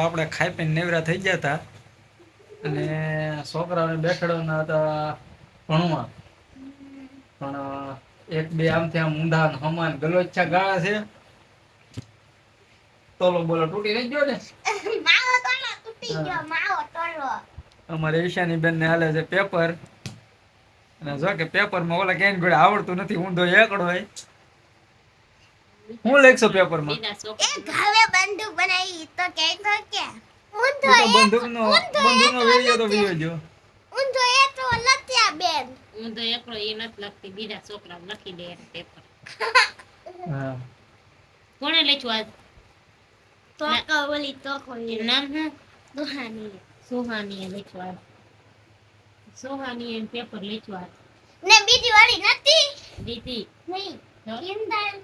આપણે ખાઈ પીને નેવરા થઈ ગયા હતા અને છોકરાઓને બેસાડવાના હતા ભણવા, પણ એક બે આમથી આમ ઊંધા હમાન ગલોચ્છા ગાળા છે. તોલો બોલો તૂટી નહીં ગયો ને? માવો તોલો તૂટી ગયો, માવો તોલો. અમારે ઈશાની બેન ને હાલે છે પેપર, અને જો કે પેપર માં ઓલા કેન ગોળે આવડતું નથી, ઊંધો એકડો હોય. હું લખશો પેપર માં? એક હવે બંદૂક બનાવી તો કે કે ઊંધો બંદૂકનો વિડિયો તો વિડિયો જો ઊંધો એ તો લત્યા બેન ઊંધો એકલો એ નથી લખતી, બીજા છોકરા લખી દે પેપર. હા કોણે લખ્યું આજ? તો ઓલી તો કોઈ નામ હું? દુહાની સોહાનીએ લખ્યું આજ. સોહાનીએ પેપર લખ્યું આજ. ને બીજી વાળી નથી દીદી નહીં ઇંદલ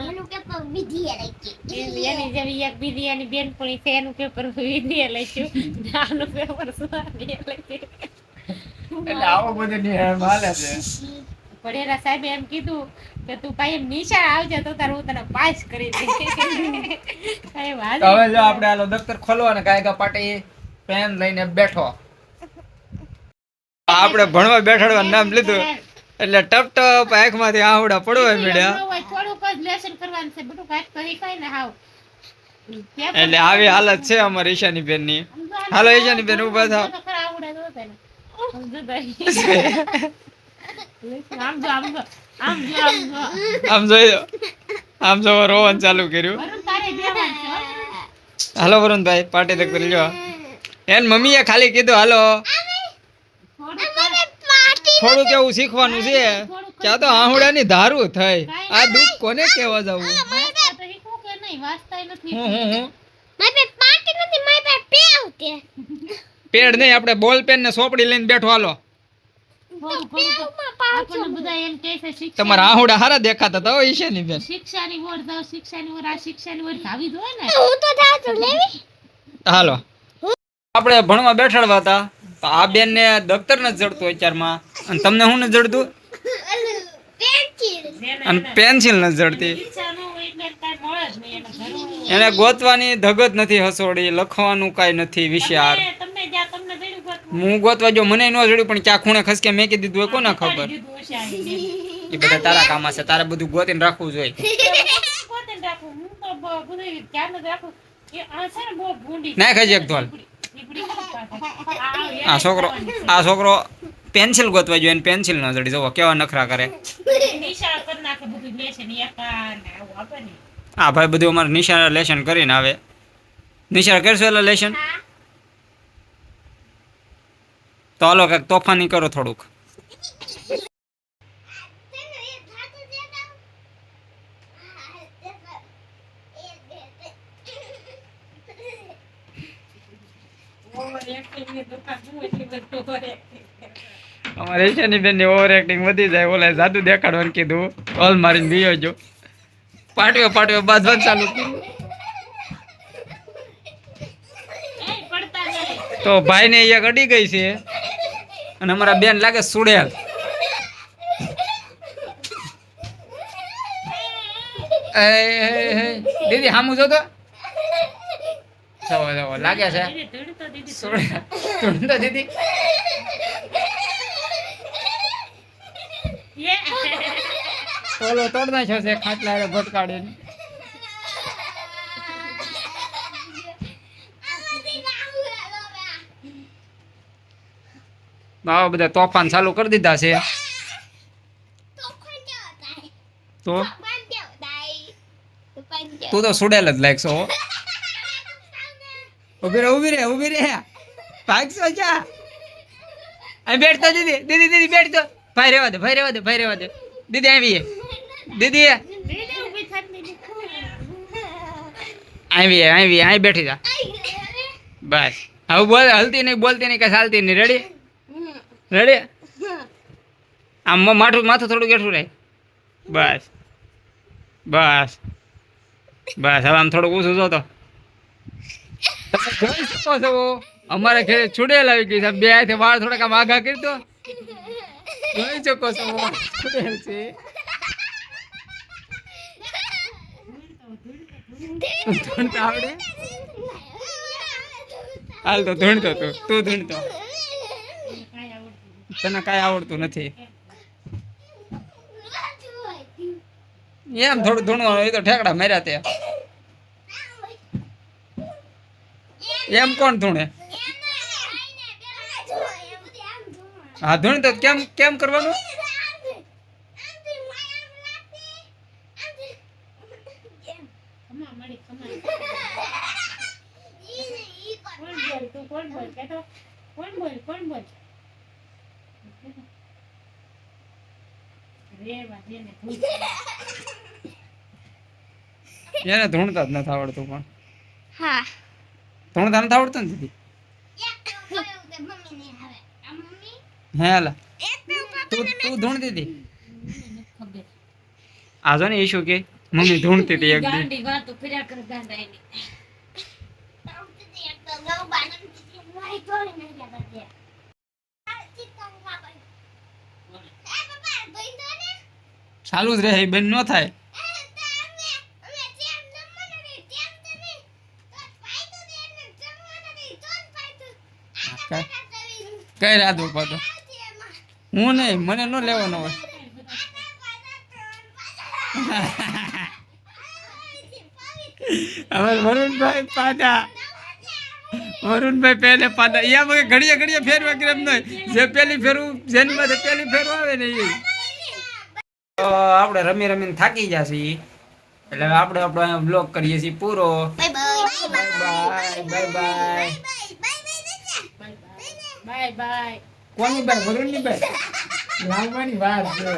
એનું પેપર બીજી રાખી એની જેવી એક બીજી એની બેનપણી છે એનું પેપર વિડીએ લખ્યું, નાનું પેપર સોહાનીએ લખ્યું. એટલે આવો બધું નિયમ હાલે છે. પડેરા સાહેબે એમ કીધું કે તું ભાઈ નિશાળ આવજે તો તાર હું તને પાસ કરી દઈશ. હવે જો આપણે આલો દફતર ખોલવાને કાયગા પાટી પેન લઈને બેઠો. આપણે ભણવા બેઠાડવાનું નામ લીધું એટલે ટપ ટપ આંખમાંથી આહુડા પડવા મળ્યા. થોડુંક જ લેસન કરવાનું છે, બધું કાટ કરી કાઈ ને હાવ. એટલે આવી હાલત છે અમારી ઈશાની બેન ની. હાલો ઈશાની બેન ઊભા થાવ. આમ જોયો, આમ જો રોવાનું ચાલુ કર્યું. હાલો વરુણભાઈ પાર્ટી તક કરી લ્યો. એન મમ્મીએ ખાલી કીધું હાલો, થોડું કેવું શીખવાનું છે. ક્યાં તો આહુડાની ધારું થઈ. આ દુઃખ કોને કહેવા જાવું? મારી પાસે પાટી નથી, મારી પાસે પેવ છે. પેડ નહીં, આપણે બોલ પેન ને સોપડી લઈને બેઠો. હાલો તમારા આહુડા હારા દેખાતા હતા ઈશાની બેન. શિક્ષાની વોર દો, શિક્ષાની વોર, આ શિક્ષાની વોર ધાવી દો ને. હું તો જાતો લેવી. હાલો આપણે ભણવા બેઠાડવા હતા તો આ બેન ને દફતર નથી જડતું અત્યારમાં, અને તમને શું નથી જડતું? પેન્સિલ અને પેન્સિલ નથી જડતી. એને ગોતવાની ધગત નથી હસોડી, લખવાનું કાંઈ નથી વિચાર. હું ગોતવા જો મને ન જડ્યું, પણ ક્યાં ખૂણે ખસકે મેં કીધું હોય કોને ખબર? એ બધા તારા કામ છે, તારે બધું ગોતીને રાખવું જોઈએ. ના ખાઈ એક ધોલ. આ છોકરો પેન્સિલ ગોતવા જોઈએ, પેન્સિલ ન જડી. જવો કેવા નખરા કરે. હા ભાઈ બધું અમારે નિશાળ લેશન કરીને આવે. નિશાળ કરશો એટલે લેશન તો હાલો કંઈક તોફાની કરો થોડુંક. અમારે ઈશાની બેન ની ઓવર એક્ટિંગ વધી જાય. ઓલા જાદુ દેખાડવાનું કીધું, ઓલ મારીને બીયો જો પાટીઓ બાંધવાનું ચાલુ કર્યું. તો ભાઈ ને એક અડી ગઈ છે અને અમારા બેન લાગે સુડેલ. દીદી હામું જો તો લાગે છે સુડેલ દીદી. ઓલો તોડ નાખ્યો છે ખાટલા ભટકાડીને. આવા બધા તોફાન ચાલુ કરી દીધા છે. તો તું તો સુડેલ જ લાગશો. ઉભી રે ભાગશો ક્યાં? અહીં બેઠતો દીદી બેઠતો. ભાઈ રેવા દે દીદી આવી દીદી અહીં બેઠી જા. બસ હવે બોલ, હલતી નહીં બોલતી નહીં કે ચાલતી નહીં. રેડી આમ માથું થોડું ગેઠું રહે. બસ હવે આમ થોડુંક ઊંચું જોતો. જોઈ શકો છો અમારે ઘરે છુડેલ આવી ગઈ છે. બે હાથે વાળ થોડાક આમ આઘા કરી દો. જોઈ શકો છો છુડેલ છે. આવડે હાલ તો ધૂણતો તું ધૂણતો કાંઈ આવડતું નથી. તને કાંઈ આવડતું નથી એમ થોડું ધૂણવાનું એ તો ઠેકડા માર્યા તે એમ કોણ ધૂણે હા ધૂણતો કેમ કેમ કરવાનું ખમા મળી ખમા. કોણ બોલ તું કોણ બોલ કે તો કોણ બોલ રેવા દે ને ભૂલ. એને ધૂણતા જ નથી આવડતું પણ હા ધૂણતા નથી આવડતું ને દીદી હે હાલા તું ધૂણતી હતી ખબર આ જો ને ઈશુ કે મમ્મી ધૂણતી હતી એક દી ગાંડી વાતો કર્યા કરે ગાંડા એની. ચાલુ જ રહે બેન નો થાય કઈ રાત ઉપાડો હું નહીં મને ન લેવાનો હોય હવે વરુણભાઈ પાડા વરુણભાઈ પહેલે પાડા અહીંયા મગે ઘડીએ ઘડીએ ફેરવા કેમ નહીં જે પેલી ફેરવું જેની માથે પેલી ફેરવું આવે ને એ તો આપણે રમી રમીને થાકી ગયા છીએ એટલે હવે આપણે આપણો અહીંયા બ્લોગ કરીએ છીએ પૂરો bye bye bye bye bye bye. કોની બાય વરુણની બાય લાવવાની વાત છે